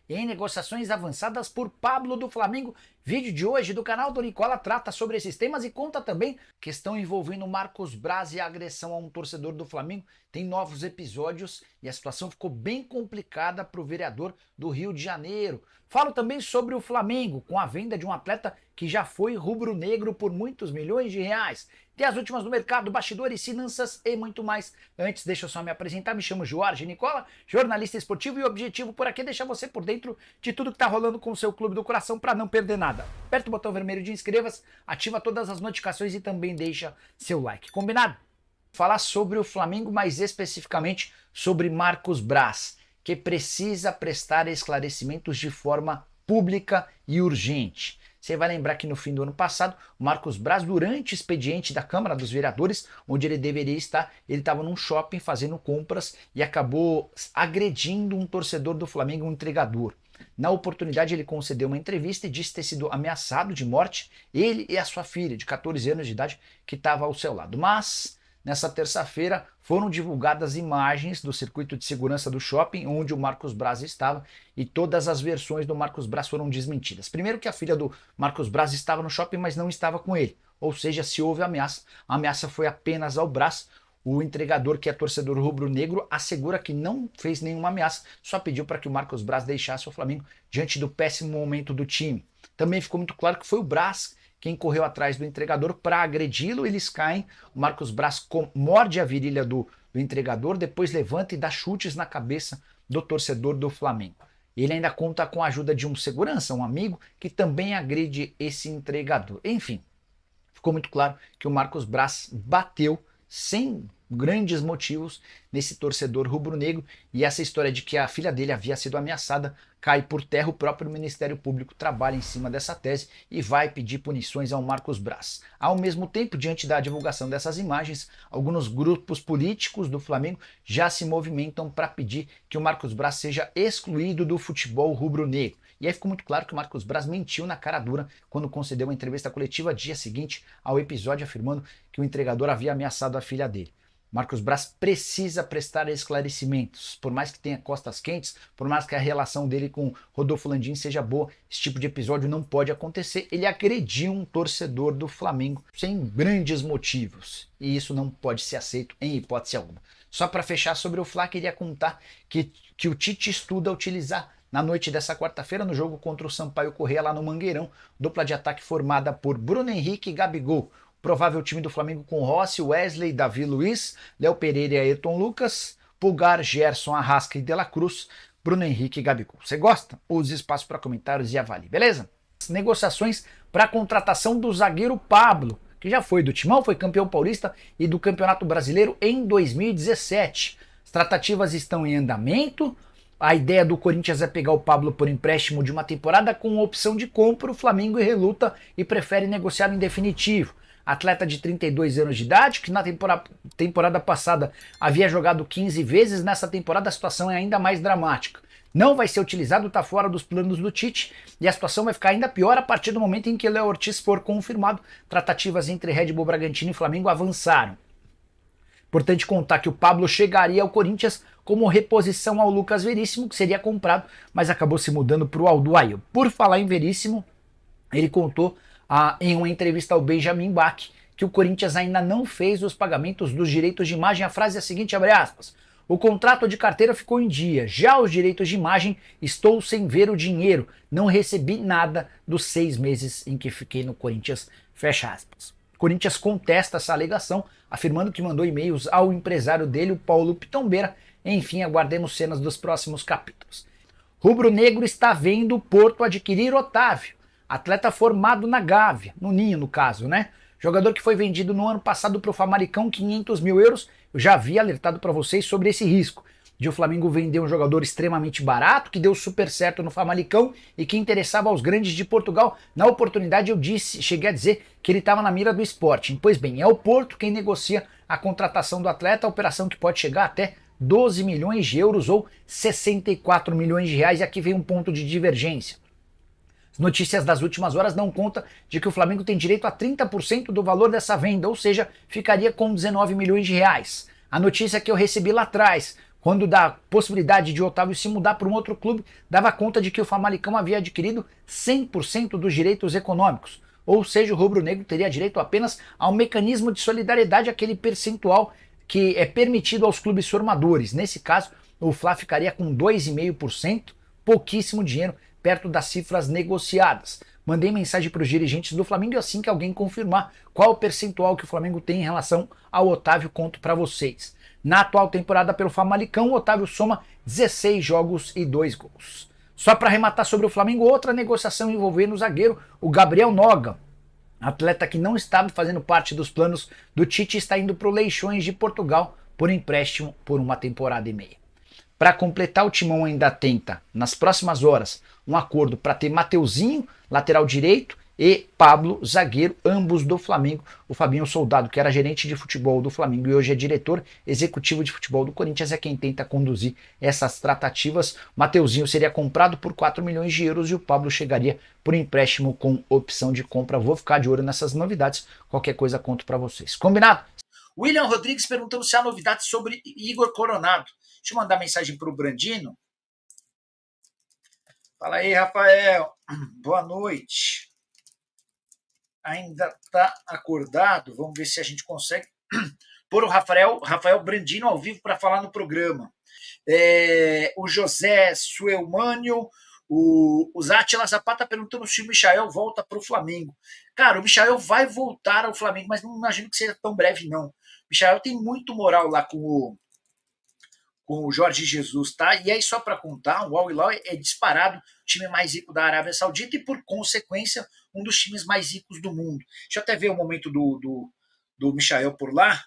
em negociações avançadas por Pablo do Flamengo. Vídeo de hoje do canal do Nicola trata sobre esses temas e conta também questão envolvendo Marcos Braz e a agressão a um torcedor do Flamengo. Tem novos episódios e a situação ficou bem complicada para o vereador do Rio de Janeiro. Falo também sobre o Flamengo, com a venda de um atleta que já foi rubro-negro por muitos milhões de reais. Tem as últimas do mercado, bastidores, finanças e muito mais. Antes, deixa eu só me apresentar, me chamo Jorge Nicola, jornalista esportivo, e o objetivo por aqui é deixar você por dentro de tudo que tá rolando com o seu clube do coração para não perder nada. Aperta o botão vermelho de inscreva-se, ativa todas as notificações e também deixa seu like. Combinado? Falar sobre o Flamengo, mais especificamente sobre Marcos Braz, que precisa prestar esclarecimentos de forma pública e urgente. Você vai lembrar que no fim do ano passado, o Marcos Braz, durante o expediente da Câmara dos Vereadores, onde ele deveria estar, ele estava num shopping fazendo compras e acabou agredindo um torcedor do Flamengo, um entregador. Na oportunidade, ele concedeu uma entrevista e disse ter sido ameaçado de morte, ele e a sua filha, de 14 anos de idade, que estava ao seu lado. Mas nessa terça-feira foram divulgadas imagens do circuito de segurança do shopping onde o Marcos Braz estava e todas as versões do Marcos Braz foram desmentidas. Primeiro que a filha do Marcos Braz estava no shopping, mas não estava com ele. Ou seja, se houve ameaça, a ameaça foi apenas ao Braz. O entregador, que é torcedor rubro-negro, assegura que não fez nenhuma ameaça, só pediu para que o Marcos Braz deixasse o Flamengo diante do péssimo momento do time. Também ficou muito claro que foi o Braz quem correu atrás do entregador para agredi-lo. Eles caem, o Marcos Braz morde a virilha do entregador, depois levanta e dá chutes na cabeça do torcedor do Flamengo. Ele ainda conta com a ajuda de um segurança, um amigo, que também agride esse entregador. Enfim, ficou muito claro que o Marcos Braz bateu sem grandes motivos nesse torcedor rubro-negro, e essa história de que a filha dele havia sido ameaçada cai por terra. O próprio Ministério Público trabalha em cima dessa tese e vai pedir punições ao Marcos Braz. Ao mesmo tempo, diante da divulgação dessas imagens, alguns grupos políticos do Flamengo já se movimentam para pedir que o Marcos Braz seja excluído do futebol rubro-negro. E aí ficou muito claro que o Marcos Braz mentiu na cara dura quando concedeu uma entrevista coletiva dia seguinte ao episódio, afirmando que o entregador havia ameaçado a filha dele. Marcos Braz precisa prestar esclarecimentos. Por mais que tenha costas quentes, por mais que a relação dele com Rodolfo Landim seja boa, esse tipo de episódio não pode acontecer. Ele agrediu um torcedor do Flamengo sem grandes motivos, e isso não pode ser aceito em hipótese alguma. Só para fechar sobre o Fla, queria contar que o Tite estuda utilizar na noite dessa quarta-feira, no jogo contra o Sampaio Corrêa lá no Mangueirão, dupla de ataque formada por Bruno Henrique e Gabigol. Provável time do Flamengo com Rossi, Wesley, Davi Luiz, Léo Pereira e Ayrton Lucas, Pulgar, Gerson, Arrasca e De La Cruz, Bruno Henrique e Gabigol. Você gosta? Use espaço para comentários e avalie, beleza? Negociações para a contratação do zagueiro Pablo, que já foi do Timão, foi campeão paulista e do Campeonato Brasileiro em 2017. As tratativas estão em andamento. A ideia do Corinthians é pegar o Pablo por empréstimo de uma temporada com opção de compra. O Flamengo reluta e prefere negociar em definitivo. Atleta de 32 anos de idade, que na temporada passada havia jogado 15 vezes, nessa temporada a situação é ainda mais dramática. Não vai ser utilizado, está fora dos planos do Tite, e a situação vai ficar ainda pior a partir do momento em que Léo Ortiz for confirmado. Tratativas entre Red Bull Bragantino e Flamengo avançaram. Importante contar que o Pablo chegaria ao Corinthians como reposição ao Lucas Veríssimo, que seria comprado, mas acabou se mudando para o Alduail. Por falar em Veríssimo, ele contou em uma entrevista ao Benjamin Bach que o Corinthians ainda não fez os pagamentos dos direitos de imagem. A frase é a seguinte, abre aspas: o contrato de carteira ficou em dia, já os direitos de imagem estou sem ver o dinheiro, não recebi nada dos 6 meses em que fiquei no Corinthians, fecha aspas. O Corinthians contesta essa alegação, afirmando que mandou e-mails ao empresário dele, o Paulo Pitombeira. Enfim, aguardemos cenas dos próximos capítulos. Rubro Negro está vendo o Porto adquirir Otávio, atleta formado na Gávea, no Ninho no caso, né? Jogador que foi vendido no ano passado para o Famalicão, 500 mil euros. Eu já havia alertado para vocês sobre esse risco de o Flamengo vender um jogador extremamente barato, que deu super certo no Famalicão e que interessava aos grandes de Portugal. Na oportunidade eu cheguei a dizer que ele estava na mira do Sporting. Pois bem, é o Porto quem negocia a contratação do atleta, a operação que pode chegar até 12 milhões de euros ou 64 milhões de reais. E aqui vem um ponto de divergência. As notícias das últimas horas dão conta de que o Flamengo tem direito a 30% do valor dessa venda, ou seja, ficaria com 19 milhões de reais. A notícia que eu recebi lá atrás, quando da possibilidade de Otávio se mudar para um outro clube, dava conta de que o Famalicão havia adquirido 100% dos direitos econômicos, ou seja, o rubro-negro teria direito apenas ao mecanismo de solidariedade, aquele percentual que é permitido aos clubes formadores. Nesse caso, o Fla ficaria com 2,5%, pouquíssimo dinheiro, perto das cifras negociadas. Mandei mensagem para os dirigentes do Flamengo e assim que alguém confirmar qual o percentual que o Flamengo tem em relação ao Otávio, conto para vocês. Na atual temporada pelo Famalicão, o Otávio soma 16 jogos e 2 gols. Só para arrematar sobre o Flamengo, outra negociação envolvendo o zagueiro, o Gabriel Noga. Atleta que não estava fazendo parte dos planos do Tite, está indo para o Leixões de Portugal por empréstimo por uma temporada e meia. Para completar, o Timão ainda tenta, nas próximas horas, um acordo para ter Mateuzinho, lateral direito, e Pablo, zagueiro, ambos do Flamengo. O Fabinho Soldado, que era gerente de futebol do Flamengo e hoje é diretor executivo de futebol do Corinthians, é quem tenta conduzir essas tratativas. Mateuzinho seria comprado por 4 milhões de euros e o Pablo chegaria por empréstimo com opção de compra. Vou ficar de olho nessas novidades, qualquer coisa conto para vocês. Combinado? William Rodrigues perguntando se há novidades sobre Igor Coronado. Deixa eu mandar mensagem para o Brandino. Fala aí, Rafael. Boa noite. Ainda está acordado? Vamos ver se a gente consegue pôr o Rafael Brandino ao vivo para falar no programa. O José Suelmânio, o Zátila Zapata perguntando se o Michael volta para o Flamengo. Cara, o Michael vai voltar ao Flamengo, mas não imagino que seja tão breve, não. O Michael tem muito moral lá com o Jorge Jesus, tá? E aí, só para contar, o Al Hilal é disparado o time mais rico da Arábia Saudita e, por consequência, um dos times mais ricos do mundo. Deixa eu até ver o momento do Michael por lá.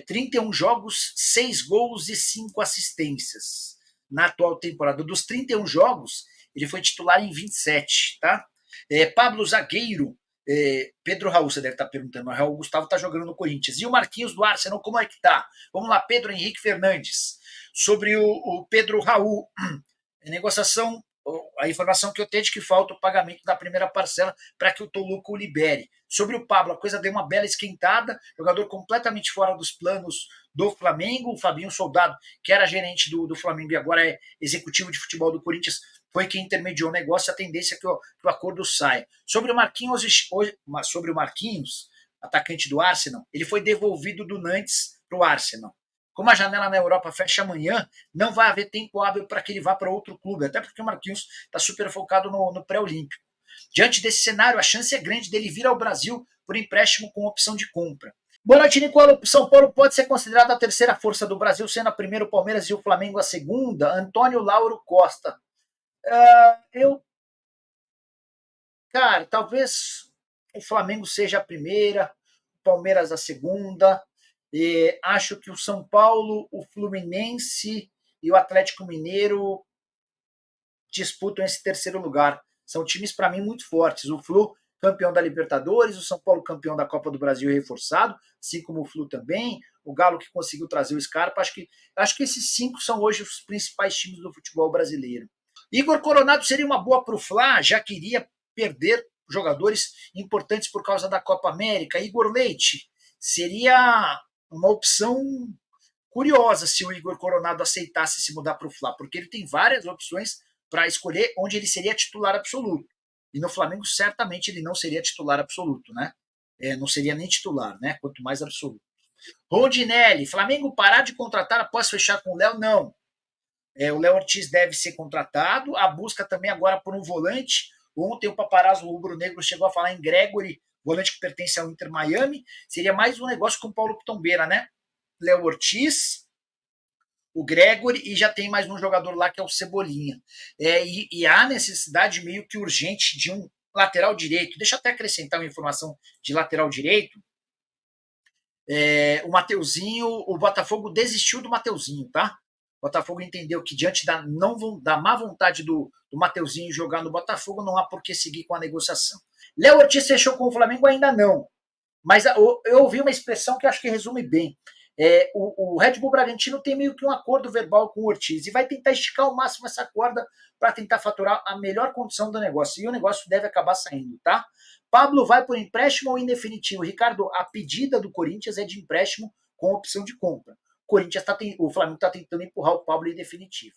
31 jogos, 6 gols e 5 assistências na atual temporada. Dos 31 jogos, ele foi titular em 27, tá? Pablo zagueiro, Pedro Raul, você deve estar perguntando, o Raul Gustavo está jogando no Corinthians. E o Marquinhos do Arsenal, como é que tá? Vamos lá, Pedro Henrique Fernandes. Sobre o Pedro Raul, negociação, a informação que eu tenho é de que falta o pagamento da primeira parcela para que o Toluca o libere. Sobre o Pablo, a coisa deu uma bela esquentada, jogador completamente fora dos planos do Flamengo. O Fabinho Soldado, que era gerente do Flamengo e agora é executivo de futebol do Corinthians, foi quem intermediou o negócio. A tendência é que o acordo saia. Sobre o Marquinhos, atacante do Arsenal, ele foi devolvido do Nantes para o Arsenal. Como a janela na Europa fecha amanhã, não vai haver tempo hábil para que ele vá para outro clube, até porque o Marquinhos está super focado no pré-olímpico. Diante desse cenário, a chance é grande dele vir ao Brasil por empréstimo com opção de compra. Boa noite, Nicola. O São Paulo pode ser considerado a terceira força do Brasil, sendo a primeira o Palmeiras e o Flamengo a segunda. Antônio Lauro Costa. Cara, talvez o Flamengo seja a primeira, o Palmeiras a segunda. Acho que o São Paulo, o Fluminense e o Atlético Mineiro disputam esse terceiro lugar. São times, para mim, muito fortes. O Flu, campeão da Libertadores, o São Paulo, campeão da Copa do Brasil reforçado, assim como o Flu também, o Galo, que conseguiu trazer o Scarpa. Acho que esses 5 são hoje os principais times do futebol brasileiro. Igor Coronado seria uma boa para o Fla, já que iria perder jogadores importantes por causa da Copa América. Igor Leite seria uma opção curiosa se o Igor Coronado aceitasse se mudar para o Fla, porque ele tem várias opções para escolher onde ele seria titular absoluto. E no Flamengo, certamente, ele não seria titular absoluto, né? Não seria nem titular, né? Quanto mais absoluto. Rondinelli, Flamengo parar de contratar após fechar com o Léo? Não. O Léo Ortiz deve ser contratado. A busca também agora por um volante. Ontem o paparazzo rubro-negro chegou a falar em Gregory, volante que pertence ao Inter Miami. Seria mais um negócio com o Paulo Pitombeira, né? Léo Ortiz, o Gregory, e já tem mais um jogador lá que é o Cebolinha. E há necessidade meio que urgente de um lateral direito. Deixa eu até acrescentar uma informação de lateral direito. O Mateuzinho, o Botafogo desistiu do Mateuzinho, tá? O Botafogo entendeu que diante da má vontade do Mateuzinho jogar no Botafogo, não há por que seguir com a negociação. Léo Ortiz fechou com o Flamengo? Ainda não. Mas eu ouvi uma expressão que acho que resume bem. O Red Bull Bragantino tem meio que um acordo verbal com o Ortiz e vai tentar esticar ao máximo essa corda para tentar faturar a melhor condição do negócio. E o negócio deve acabar saindo, tá? Pablo vai por empréstimo ou em definitivo? Ricardo, a pedida do Corinthians é de empréstimo com opção de compra. o Flamengo está tentando empurrar o Pablo em definitivo.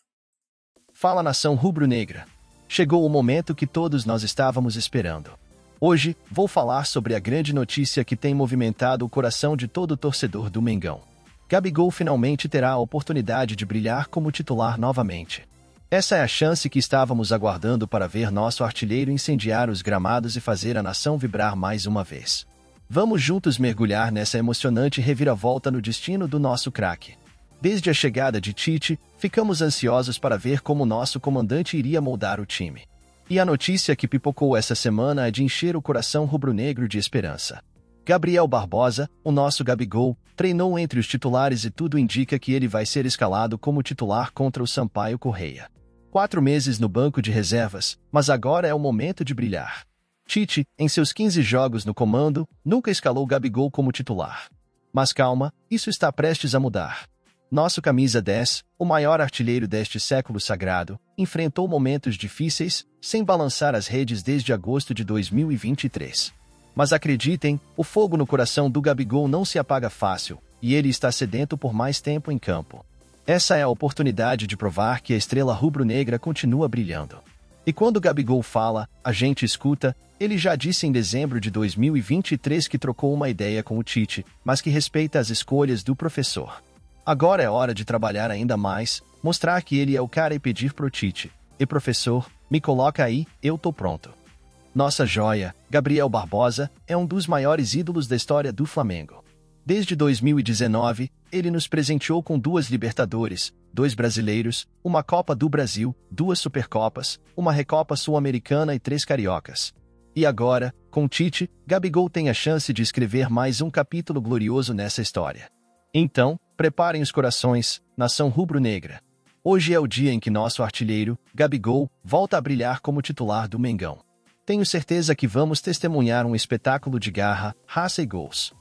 Fala, nação rubro-negra. Chegou o momento que todos nós estávamos esperando. Hoje, vou falar sobre a grande notícia que tem movimentado o coração de todo torcedor do Mengão. Gabigol finalmente terá a oportunidade de brilhar como titular novamente. Essa é a chance que estávamos aguardando para ver nosso artilheiro incendiar os gramados e fazer a nação vibrar mais uma vez. Vamos juntos mergulhar nessa emocionante reviravolta no destino do nosso craque. Desde a chegada de Tite, ficamos ansiosos para ver como nosso comandante iria moldar o time. E a notícia que pipocou essa semana é de encher o coração rubro-negro de esperança. Gabriel Barbosa, o nosso Gabigol, treinou entre os titulares e tudo indica que ele vai ser escalado como titular contra o Sampaio Corrêa. 4 meses no banco de reservas, mas agora é o momento de brilhar. Tite, em seus 15 jogos no comando, nunca escalou Gabigol como titular. Mas calma, isso está prestes a mudar. Nosso camisa 10, o maior artilheiro deste século sagrado, enfrentou momentos difíceis, sem balançar as redes desde agosto de 2023. Mas acreditem, o fogo no coração do Gabigol não se apaga fácil, e ele está sedento por mais tempo em campo. Essa é a oportunidade de provar que a estrela rubro-negra continua brilhando. E quando o Gabigol fala, a gente escuta. Ele já disse em dezembro de 2023 que trocou uma ideia com o Tite, mas que respeita as escolhas do professor. Agora é hora de trabalhar ainda mais, mostrar que ele é o cara e pedir pro Tite: "E professor, me coloca aí, eu tô pronto." Nossa joia, Gabriel Barbosa, é um dos maiores ídolos da história do Flamengo. Desde 2019, ele nos presenteou com 2 Libertadores, 2 Brasileiros, uma Copa do Brasil, 2 Supercopas, uma Recopa Sul-Americana e 3 Cariocas. E agora, com Tite, Gabigol tem a chance de escrever mais um capítulo glorioso nessa história. Então, preparem os corações, nação rubro-negra. Hoje é o dia em que nosso artilheiro, Gabigol, volta a brilhar como titular do Mengão. Tenho certeza que vamos testemunhar um espetáculo de garra, raça e gols.